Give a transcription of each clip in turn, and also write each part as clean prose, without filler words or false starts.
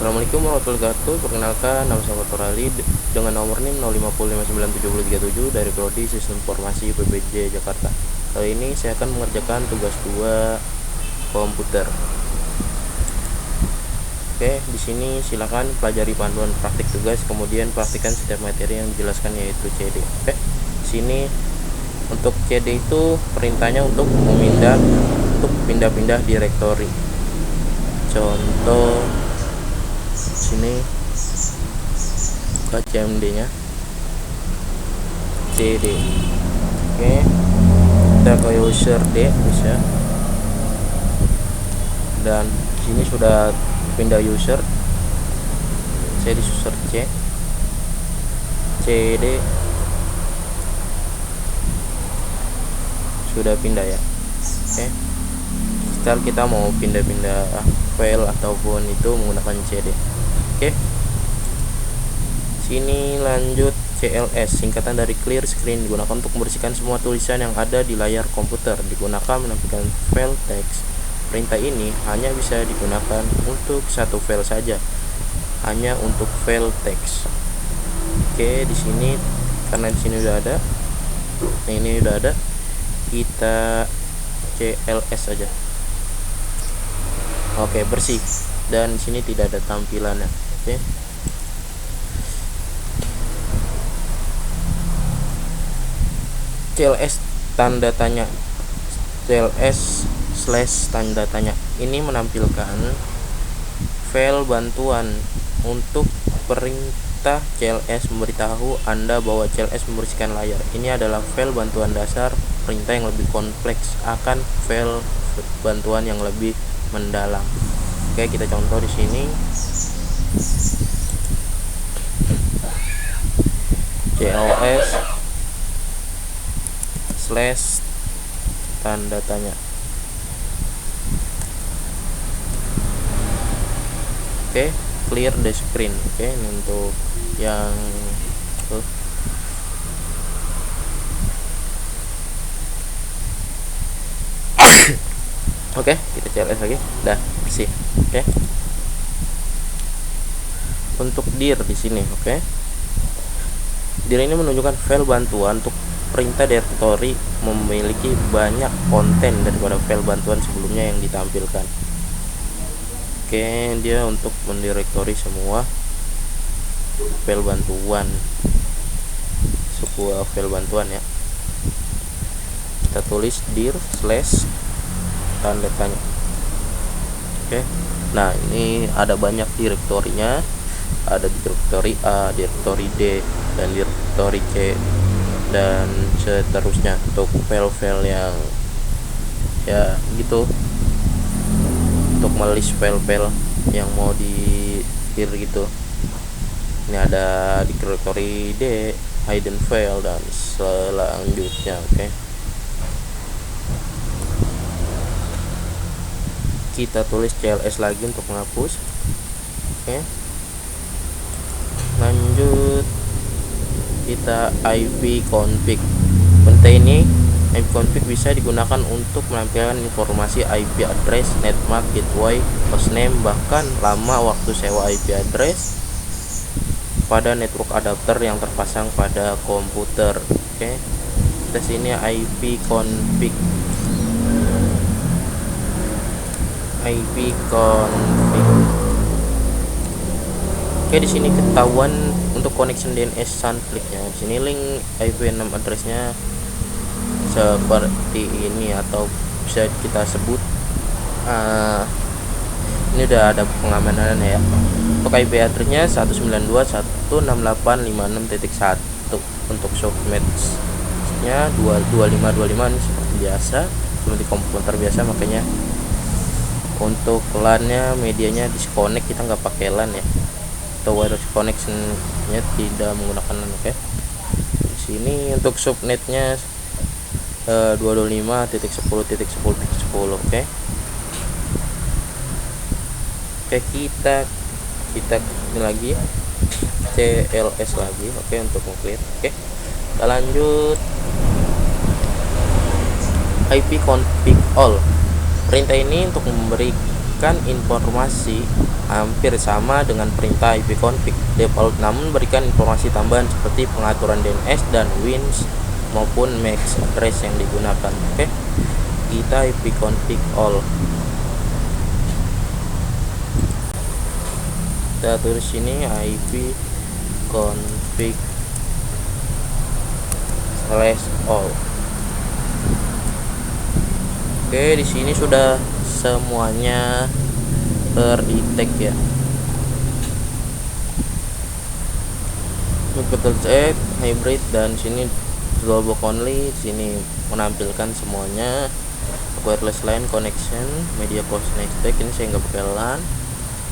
Assalamualaikum warahmatullahi wabarakatuh. Perkenalkan, nama saya Fatur Ali dengan nomor NIM 050597037 dari Prodi Sistem Informasi PBJ Jakarta. Kali ini saya akan mengerjakan tugas 2 komputer. Oke, di sini silakan pelajari panduan praktik tugas, kemudian praktikkan setiap materi yang dijelaskan yaitu CD. Oke, di sini untuk CD itu perintahnya untuk pindah-pindah direktori. Contoh sini buka CMD nya CD. Oke, kita ke user D bisa, dan sini sudah pindah user. Saya di user C, CD sudah pindah ya. Oke, sekarang kita mau pindah-pindah file ataupun itu menggunakan CD. Oke, sini lanjut CLS, singkatan dari clear screen, digunakan untuk membersihkan semua tulisan yang ada di layar komputer, digunakan menampilkan file teks. Perintah ini hanya bisa digunakan untuk satu file saja, hanya untuk file teks. Oke, di sini karena di sini udah ada, ini udah ada, kita CLS saja. Oke, bersih, dan di sini tidak ada tampilannya. Oke, CLS tanda tanya, CLS slash tanda tanya ini menampilkan file bantuan untuk perintah CLS memberitahu Anda bahwa CLS membersihkan layar. Ini adalah file bantuan dasar. Perintah yang lebih kompleks akan file bantuan yang lebih mendalam. Oke, kita contoh di sini. CLS slash tanda tanya. Oke, clear the screen. Oke, ini untuk yang Oke, kita CLS lagi. Dah bersih. Oke. Untuk dir di sini, oke. Dir ini menunjukkan file bantuan untuk perintah direktori memiliki banyak konten daripada file bantuan sebelumnya yang ditampilkan. Oke, dia untuk mendirektori semua file bantuan, sebuah file bantuan ya. Kita tulis dir slash tanda tanya. Oke, nah ini ada banyak direktorinya, ada direktori A, direktori D, dan direktori C, dan seterusnya untuk file-file yang ya gitu, untuk melis file-file yang mau di dir gitu. Ini ada direktori D, hidden file, dan selanjutnya. Oke, kita tulis CLS lagi untuk menghapus. Oke, lanjut kita IP config. Perintah ini IP config bisa digunakan untuk menampilkan informasi IP address, netmark, gateway, hostname, bahkan lama waktu sewa IP address pada network adapter yang terpasang pada komputer. Oke, kita sini IP config. IP config. Oke, di sini ketahuan untuk connection DNS sunflick-nya. Di sini link IP6 address-nya seperti ini, atau bisa kita sebut ini udah ada pengamanannya ya. Untuk IP address-nya 192.168.56.1. Untuk subnet-nya 225.25 ini seperti biasa, seperti komputer biasa, makanya untuk LAN-nya medianya disconnect, kita nggak pakai LAN ya, atau wireless connection-nya tidak menggunakan LAN. Oke, di sini untuk subnet-nya 225.10.10.10. Oke, kita ini lagi ya, CLS lagi. Oke, untuk mengclear. Oke, kita lanjut IP config all. Perintah ini untuk memberi memberikan informasi hampir sama dengan perintah ipconfig default, namun berikan informasi tambahan seperti pengaturan DNS dan WINS maupun MAC address yang digunakan. Oke, kita ipconfig all. Kita tulis ini ipconfig /all. Oke, di sini sudah semuanya terdetect ya. Betul cek hybrid, dan sini global only, sini menampilkan semuanya. Wireless LAN connection, media cost next tag, ini saya nggak pakai LAN.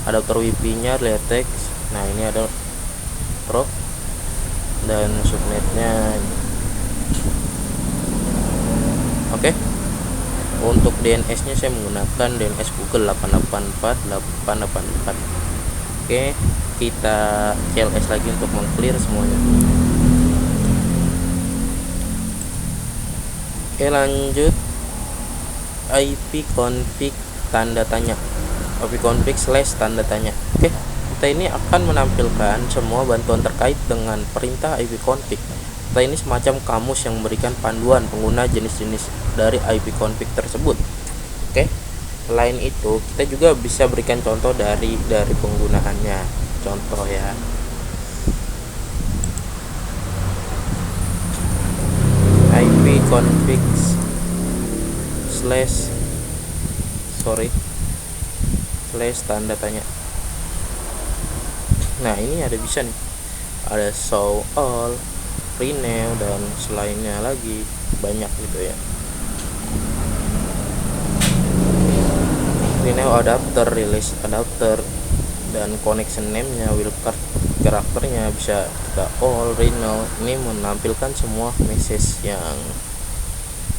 Adapter WiFi nya Letex. Nah, ini ada drop dan subnetnya. Oke, untuk DNS nya saya menggunakan DNS Google 884.884. Oke, kita CLS lagi untuk mengclear semuanya. Oke, lanjut ipconfig tanda tanya, ipconfig / tanda tanya. Oke, kita ini akan menampilkan semua bantuan terkait dengan perintah ipconfig. Kita ini semacam kamus yang memberikan panduan pengguna jenis-jenis dari ipconfig tersebut. Oke, selain itu kita juga bisa berikan contoh dari penggunaannya. Contoh ya, ipconfig / tanda tanya. Nah, ini ada bisa nih, ada show all, renew, dan selainnya lagi banyak gitu ya. Renew adapter, release adapter, dan connection name nya, wildcard karakternya bisa kita all, renew. Ini menampilkan semua message yang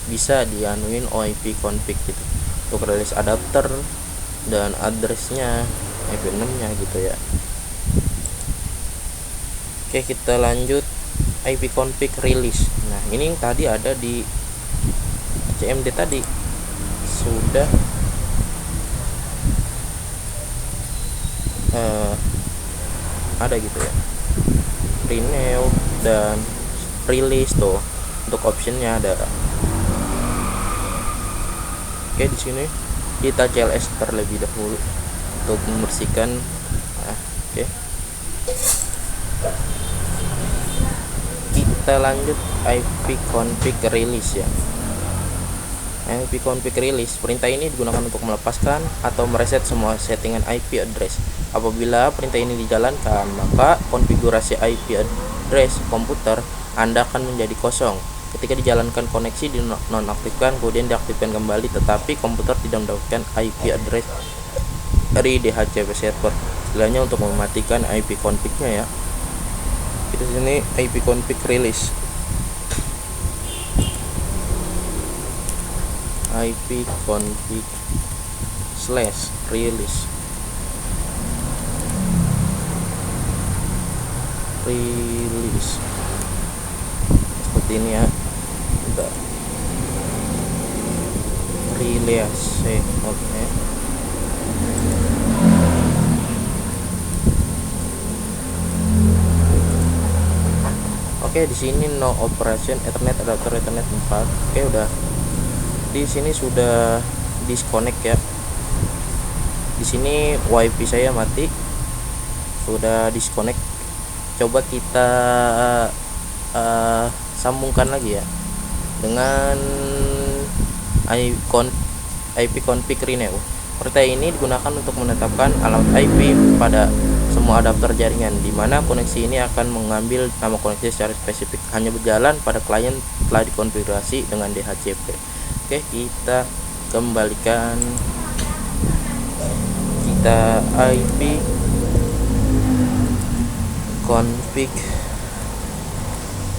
bisa dianuin ipconfig gitu. Untuk release adapter dan addressnya, IP6 nya gitu ya. Oke, kita lanjut ipconfig release. Nah, ini yang tadi ada di CMD tadi sudah ada gitu ya, renew dan release tuh untuk optionnya ada. Oke, di sini kita CLS terlebih dahulu untuk membersihkan. Oke, kita lanjut ipconfig release ya. ipconfig release, perintah ini digunakan untuk melepaskan atau mereset semua settingan IP address. Apabila perintah ini dijalankan, maka konfigurasi IP address komputer Anda akan menjadi kosong. Ketika dijalankan, koneksi dinonaktifkan, kemudian diaktifkan kembali, tetapi komputer tidak mendapatkan IP address dari DHCP server. Istilahnya untuk mematikan ipconfig-nya ya. Di sini ipconfig release, ipconfig / release seperti ini ya. Kita release oke. Oke, di sini no operation Ethernet adapter Ethernet 4. Oke, udah di sini sudah disconnect ya. Di sini WiFi saya mati, sudah disconnect. Coba kita sambungkan lagi ya dengan ipconfig renew. Perintah ini digunakan untuk menetapkan alamat IP pada semua adapter jaringan, di mana koneksi ini akan mengambil nama koneksi secara spesifik, hanya berjalan pada klien telah dikonfigurasi dengan DHCP. Oke, kita kembalikan, kita ipconfig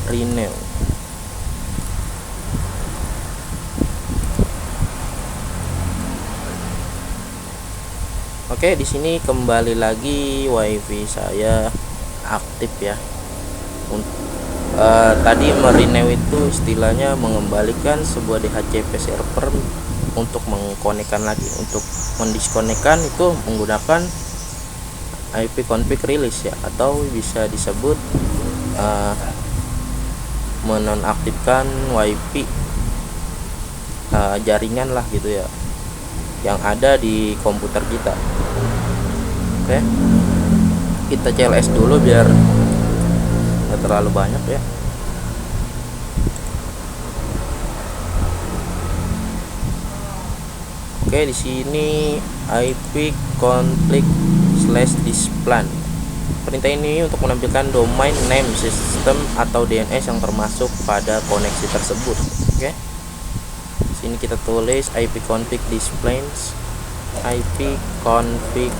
renew. Oke, di sini kembali lagi WiFi saya aktif ya. Tadi merenew itu istilahnya mengembalikan sebuah DHCP server untuk mengkonekkan lagi. Untuk mendiskonekkan itu menggunakan IP config release ya, atau bisa disebut menonaktifkan WiFi jaringan lah gitu ya, yang ada di komputer kita. Oke, kita CLS dulu biar nggak terlalu banyak ya. Oke, di sini IP config /displan. Perintah ini untuk menampilkan domain name system atau DNS yang termasuk pada koneksi tersebut. Oke, sini kita tulis IP config displane, IP config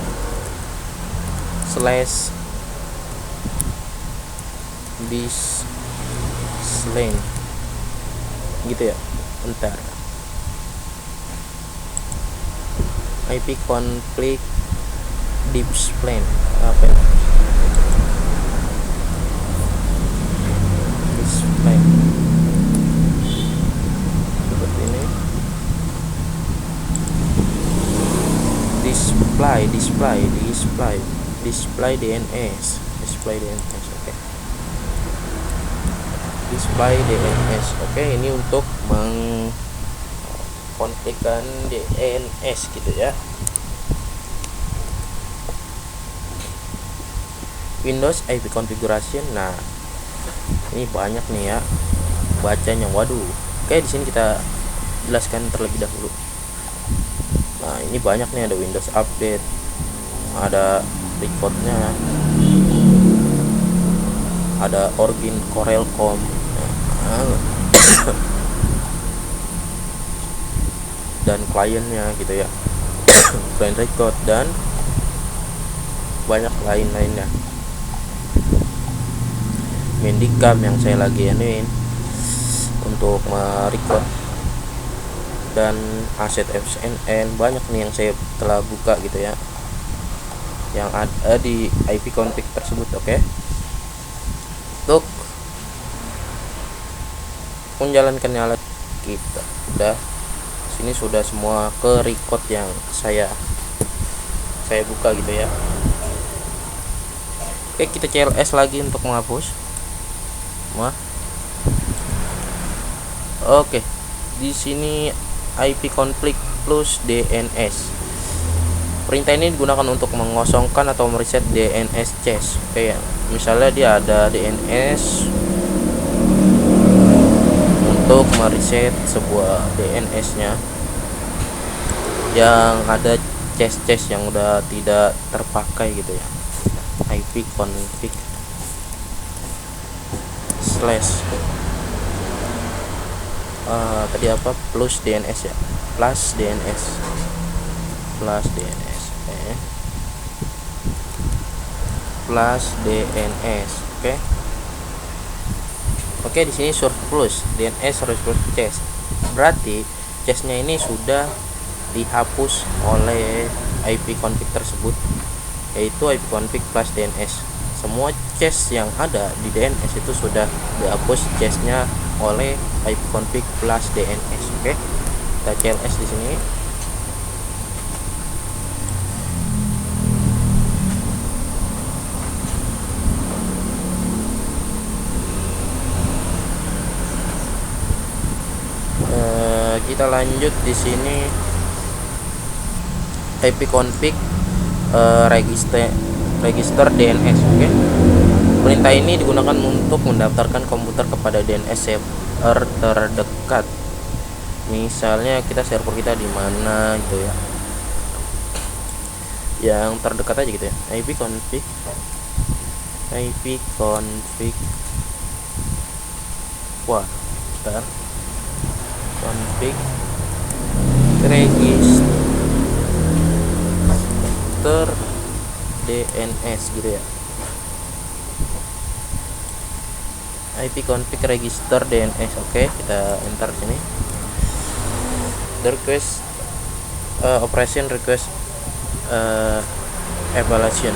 /displan gitu ya. Bentar, IP config displane apa ya? Display seperti ini. Display DNS. Oke, display DNS. Oke, ini untuk mengkonfigurkan DNS gitu ya. Windows IP configuration. Nah, ini banyak nih ya bacanya. Waduh. Oke, di sini kita jelaskan terlebih dahulu. Nah, ini banyak nih, ada Windows Update, ada recordnya, ada Origin Corelcom, dan kliennya gitu ya. Client record dan banyak lain-lainnya. Mendicam yang saya lagi anuin untuk merecord, dan aset FSNN banyak nih yang saya telah buka gitu ya, yang ada di IP config tersebut. Oke, untuk menjalankan alat kita udah sini sudah semua ke record yang saya buka gitu ya. Oke, kita CLS lagi untuk menghapus. Oke, di sini IP config plus DNS. Perintah ini digunakan untuk mengosongkan atau mereset DNS cache. Oke ya, misalnya dia ada DNS, untuk mereset sebuah DNS-nya yang ada cache yang udah tidak terpakai gitu ya. IP config tadi apa, plus DNS ya, plus DNS plus DNS. Oke, di sini surplus DNS surplus cache, berarti cache-nya ini sudah dihapus oleh IP config tersebut, yaitu IP config plus DNS. Semua cache yang ada di DNS itu sudah dihapus cache-nya oleh IP config plus DNS. Oke, kita CLS di sini. Kita lanjut di sini IP config register DNS. Oke, perintah ini digunakan untuk mendaftarkan komputer kepada DNS server terdekat. Misalnya kita server kita di mana gitu ya, yang terdekat aja gitu ya. IP config config register DNS gitu ya. IP config register DNS. Oke, kita enter sini. The request operation request evaluation.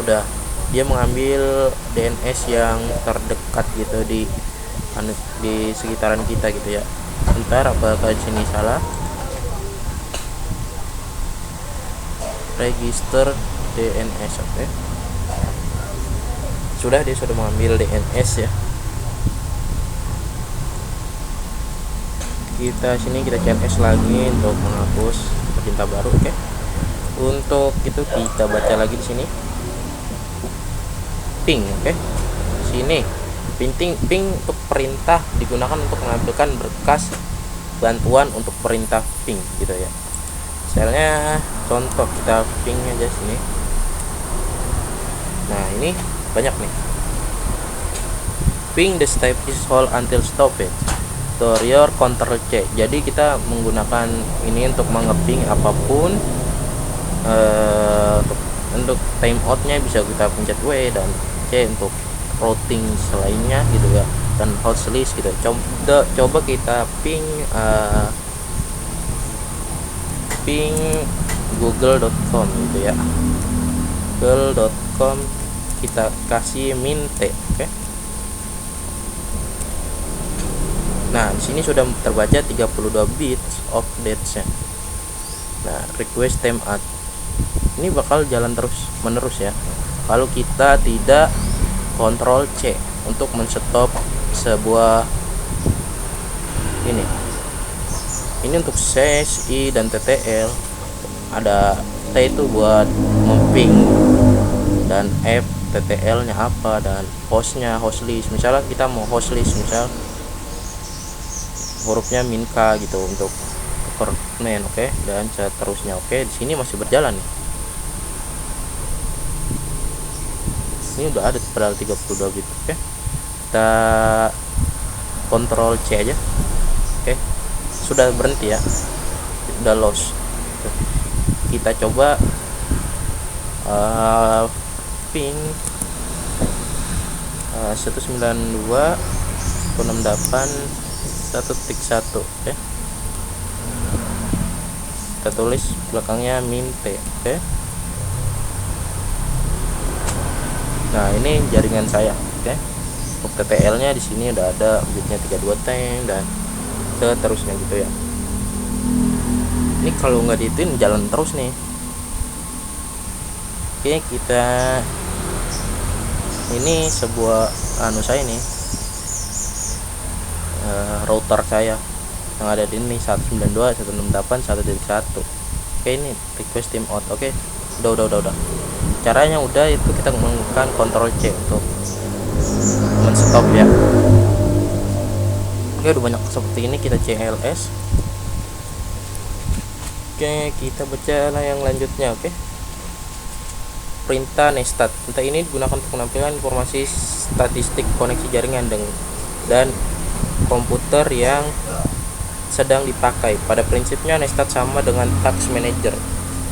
Udah, dia mengambil DNS yang terdekat gitu di sekitaran kita gitu ya. Bentar, apakah di sini salah? register DNS. Oke. Dia sudah mengambil DNS ya. Kita CLS lagi untuk menghapus perintah baru. Oke. Untuk itu kita baca lagi di sini ping. Oke. Sini ping untuk perintah digunakan untuk menampilkan berkas bantuan untuk perintah ping gitu ya. Misalnya contoh kita ping aja sini. Nah, ini banyak nih. Ping the status hold until stoppage to your Ctrl C. Jadi kita menggunakan ini untuk mengeping apapun. Untuk timeoutnya bisa kita pencet W dan C untuk routing selainnya gitu ya, dan hostlist gitu. Coba kita ping google.com gitu ya. google.com kita kasih min T. Oke. Nah, di sini sudah terbaca 32 bits of dates-nya. Nah, request timeout ini bakal jalan terus menerus ya kalau kita tidak Ctrl C untuk men-stop sebuah ini untuk CSI dan TTL. Ada T itu buat memping, dan F TTL nya apa, dan hostnya hostlist. Misalnya kita mau hostlist, misal hurufnya min K gitu untuk permain. Oke. Dan seterusnya. Oke, di sini masih berjalan nih. Ini udah ada padahal 32 bit. Oke. Kita Ctrl C aja. Oke. Sudah berhenti ya. Udah lost. Oke. Kita coba ping 192.168.1.1. Oke. Kita tulis belakangnya min T. Oke. Nah, ini jaringan saya. Oke. Untuk TTL nya di sini udah ada bitnya 32 tank dan seterusnya gitu ya. Ini kalau nggak diituin jalan terus nih. Oke, kita ini sebuah saya nih router saya yang ada di ini 192.168.1.1. Oke, ini request timeout. Oke, udah. Caranya udah, itu kita menggunakan Ctrl C untuk men-stop ya. Oke, udah banyak seperti ini. Kita CLS. Oke, kita baca yang lanjutnya. Oke. Perintah nestat. Perintah ini digunakan untuk menampilkan informasi statistik koneksi jaringan dan komputer yang sedang dipakai. Pada prinsipnya nestat sama dengan task manager.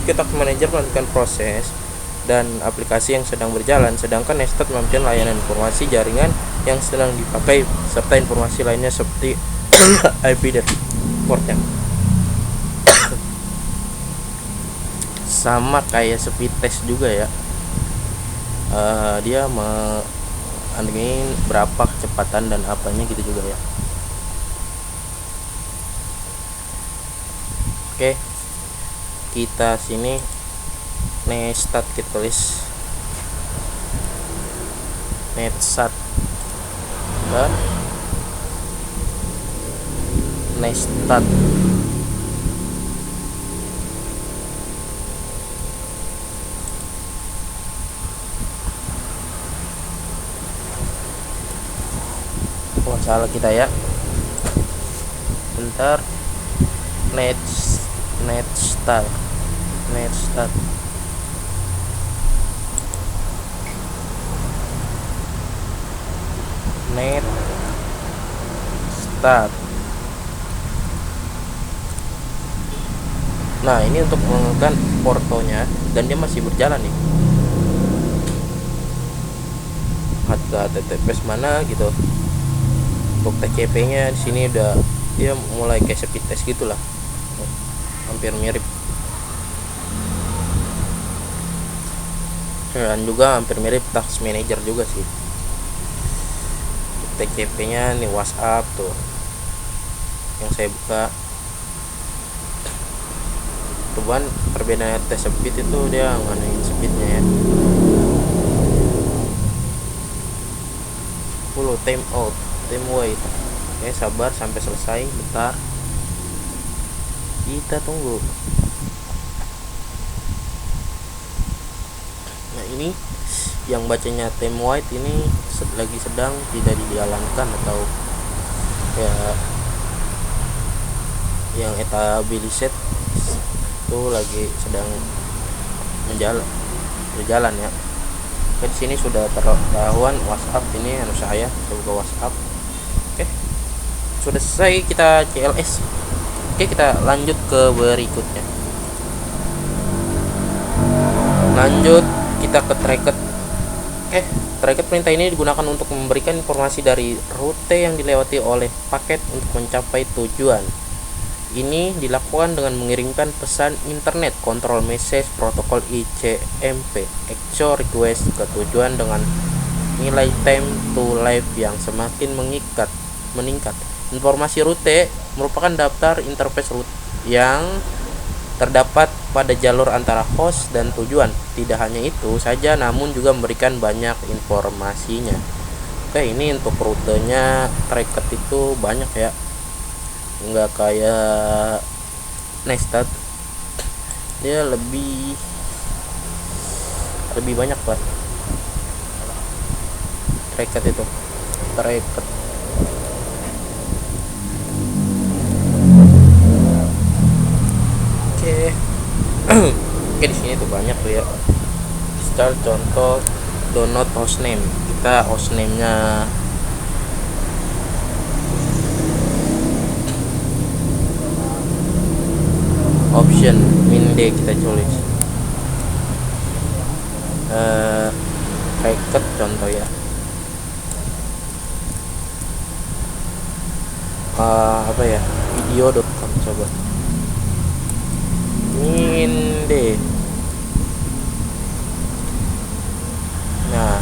Task manager melanjutkan proses dan aplikasi yang sedang berjalan, sedangkan nestat menampilkan layanan informasi jaringan yang sedang dipakai serta informasi lainnya seperti IP dan portnya. Sama kayak speed test juga ya. Dia ingin berapa kecepatan dan apanya gitu juga ya. Oke, kita sini nestat, kita tulis netsat dan nestat. Salah kita ya, bentar. Netstat Nah, ini untuk menggunakan portonya dan dia masih berjalan nih. HTTPS mana gitu. Untuk TCP nya di sini udah dia mulai kayak speed test gitulah, hampir mirip, dan juga hampir mirip task manager juga sih. TCP nya nih WhatsApp tuh yang saya buka. Cuman perbedaan tes speed itu dia nganuin speednya ya. Follow time out, time wait. Oke, sabar sampai selesai, bentar. Kita tunggu. Nah, ini yang bacanya time wait ini lagi sedang tidak dijalankan atau ya yang etabiliset itu lagi sedang berjalan ya. Oke, di sini sudah terdahuan WhatsApp ini saya buka WhatsApp. Oke, sudah selesai kita CLS. Oke, kita lanjut ke berikutnya. Lanjut kita ke tracket. Oke, tracket perintah ini digunakan untuk memberikan informasi dari rute yang dilewati oleh paket untuk mencapai tujuan. Ini dilakukan dengan mengirimkan pesan internet control message protokol ICMP actual request ke tujuan dengan nilai time to live yang semakin meningkat. Informasi rute merupakan daftar interface route yang terdapat pada jalur antara host dan tujuan. Tidak hanya itu saja, namun juga memberikan banyak informasinya. Oke, ini untuk rutenya tracket itu banyak ya, nggak kayak Nextat, dia lebih banyak Pak tracket itu. Tracket oke. Oke, di sini tuh banyak tuh ya. Start contoh download hostname. Kita hostname-nya option minde kita tulis tracket contoh ya. Apa ya, video.com coba minde. Nah,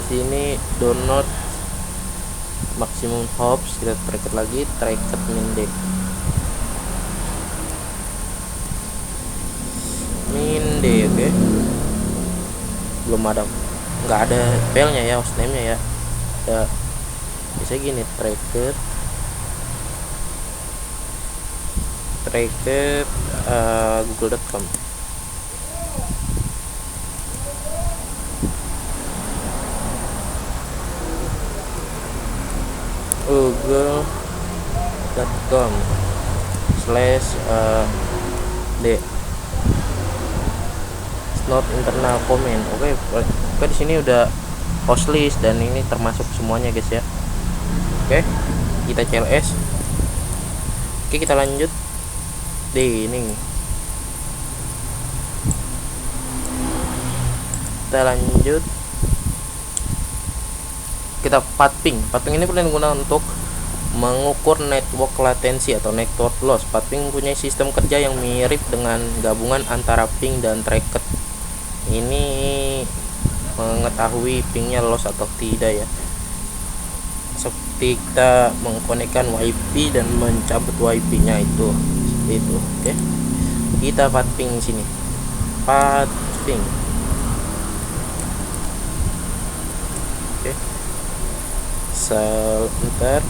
sini download maximum hops, kita tracket lagi tracket minde. Oke, belum ada, nggak ada filenya ya, hostname-nya ya. Bisa gini tracket google.com. google.com /d not internal comment. Oke, di sini udah host list dan ini termasuk semuanya guys ya. Oke, kita CLS. Oke, kita lanjut di ini. Kita lanjut, kita pathing ini perlu digunakan untuk mengukur network latency atau network loss. Pathing mempunyai sistem kerja yang mirip dengan gabungan antara ping dan tracket. Ini mengetahui pingnya loss atau tidak ya, seperti kita mengkonekkan WiFi dan mencabut WiFi-nya itu. Oke, kita pathing sini, pathing. Oke, sebentar.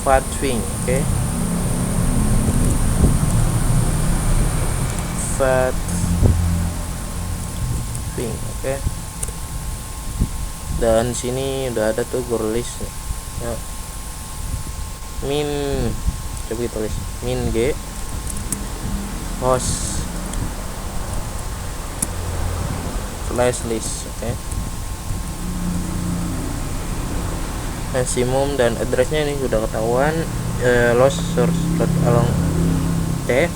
Pathing, oke. Pathing, oke. Dan sini udah ada tuh gue list ya. Min, coba kita tulis min g host /list, oke. Maximum dan addressnya ini sudah ketahuan. Lost source along t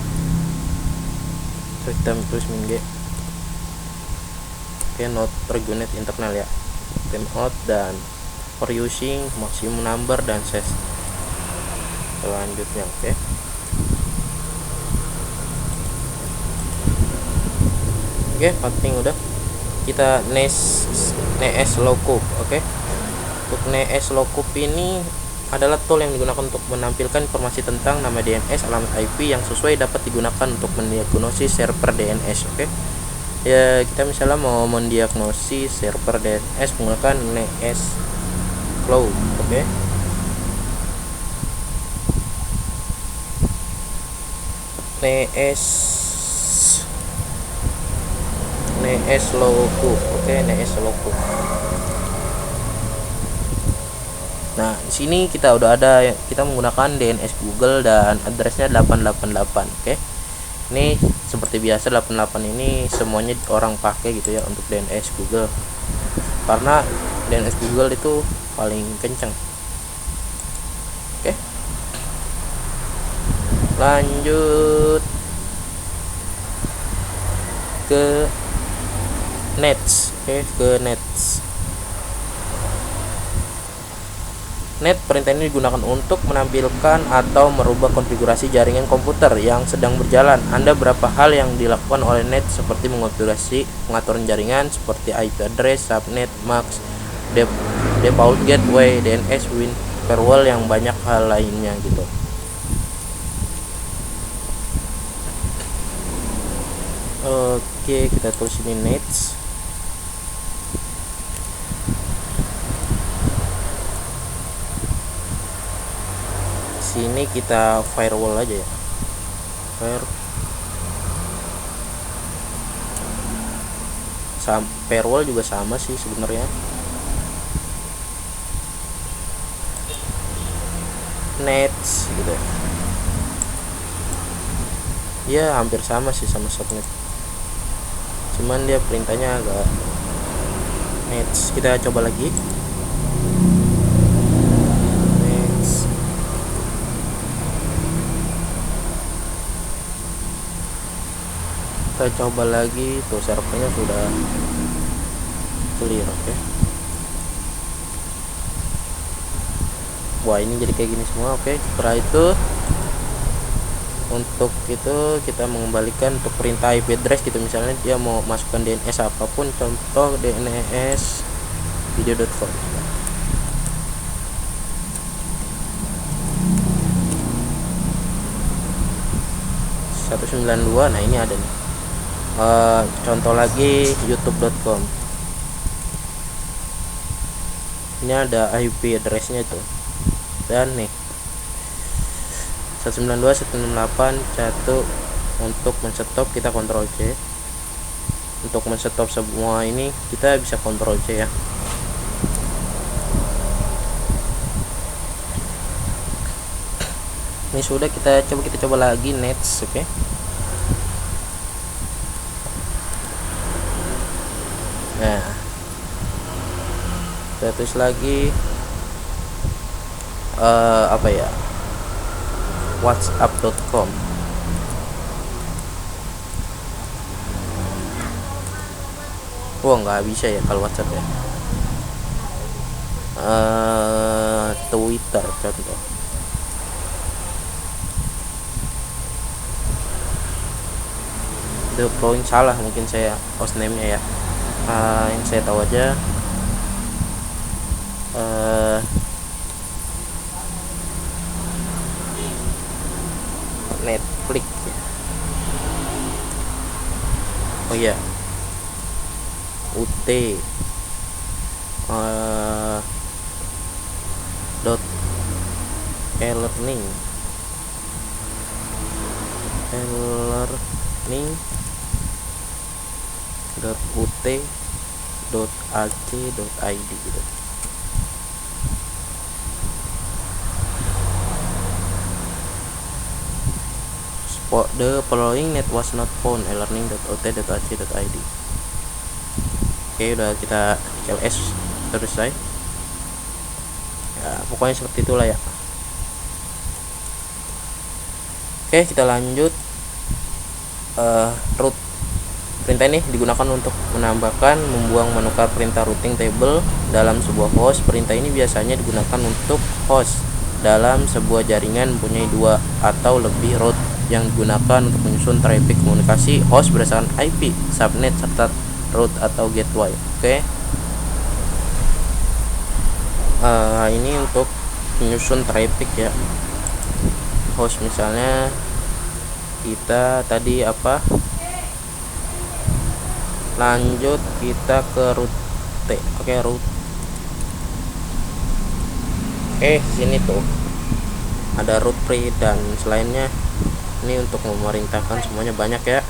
sistem terus min g. Oke, not regunit internal ya, time out dan for using maximum number dan size. selanjutnya. Oke, penting udah kita nees lookup. Untuk nees lookup ini adalah tool yang digunakan untuk menampilkan informasi tentang nama DNS, alamat IP yang sesuai dapat digunakan untuk mendiagnosis server DNS. Ya, kita misalnya mau mendiagnosis server DNS menggunakan nees cloud. nees lookup. Nees lookup. Nah, di sini kita udah ada, kita menggunakan DNS Google dan addressnya 888. Ini seperti biasa 88 ini semuanya orang pakai gitu ya untuk DNS Google, karena DNS Google itu paling kencang. Lanjut ke nets. Ke nets. Net perintah ini digunakan untuk menampilkan atau merubah konfigurasi jaringan komputer yang sedang berjalan. Ada beberapa hal yang dilakukan oleh net seperti mengonfigurasi pengaturan jaringan seperti IP address, subnet, MAC, default gateway, DNS, WIN, firewall, yang banyak hal lainnya gitu. Oke, kita tulis ini nets. Sini kita firewall aja ya. Firewall juga sama sih sebenarnya. Nets gitu ya, hampir sama sih sama subnet, cuman dia perintahnya agak nets. Kita coba lagi. Kita coba lagi, tuh servernya sudah clear. Wah, ini jadi kayak gini semua. Setelah itu, untuk itu kita mengembalikan untuk perintah IP address gitu. Misalnya dia mau masukkan DNS apapun, contoh DNS video.com. nah ini ada nih. Contoh lagi youtube.com. Ini ada IP addressnya itu, dan nih 192.168.1. Untuk menstop kita Ctrl C. Untuk menstop semua ini kita bisa Ctrl C ya. Ini sudah, kita coba lagi nets. Nah, kita tulis lagi apa ya, whatsapp.com. Nggak bisa ya kalau WhatsApp ya. Twitter contoh. Itu flowing salah mungkin saya hostname-nya ya. Yang saya tahu aja Netflix ya. Oh iya, ut dot e-learning .ut.ac.id gitu. The following net was not found, e-learning.ut.ac.id. Udah kita CLS selesai ya, pokoknya seperti itulah ya. Kita lanjut. Root perintah ini digunakan untuk menambahkan, membuang, menukar perintah routing table dalam sebuah host. Perintah ini biasanya digunakan untuk host dalam sebuah jaringan mempunyai 2 atau lebih route yang digunakan untuk menyusun traffic komunikasi host berdasarkan IP, subnet, serta route atau gateway. Oke. Ini untuk menyusun traffic ya. Host misalnya kita tadi apa? Lanjut kita ke route T. Oke, route. Sini tuh ada route free dan selainnya. Ini untuk memerintahkan semuanya banyak ya.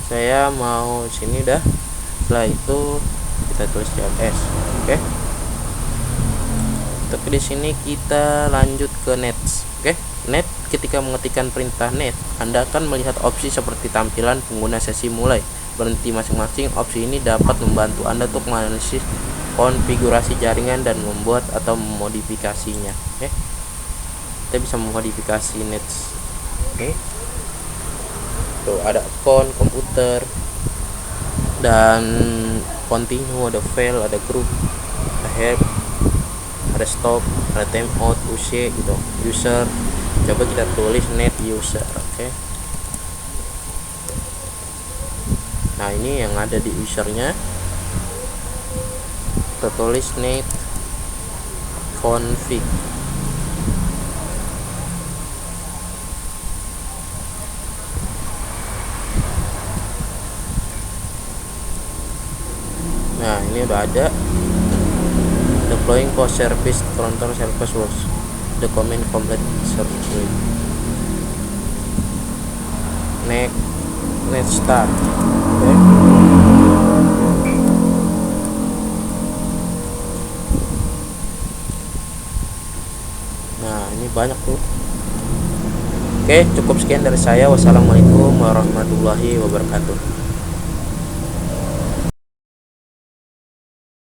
Saya mau sini dah. Setelah itu kita tulis CMS. Oke. Tapi di sini kita lanjut ke net. Oke. Net, ketika mengetikkan perintah net, Anda akan melihat opsi seperti tampilan pengguna sesi mulai, berhenti masing-masing. Opsi ini dapat membantu Anda untuk menganalisis konfigurasi jaringan dan membuat atau memodifikasinya. Oke. Kita bisa memodifikasi nets. Oke. Tuh ada account, komputer, dan continue, ada file, ada group, ada help, ada stop, ada timeout, UC gitu, user. Coba kita tulis net user. Oke. Nah, ini yang ada di usernya. Kita tulis net config. Nah, ini udah ada. Deploying post service counter service was the command complete service. Net start. Okay. Nah, ini banyak tuh. Oke, cukup sekian dari saya. Wassalamualaikum warahmatullahi wabarakatuh.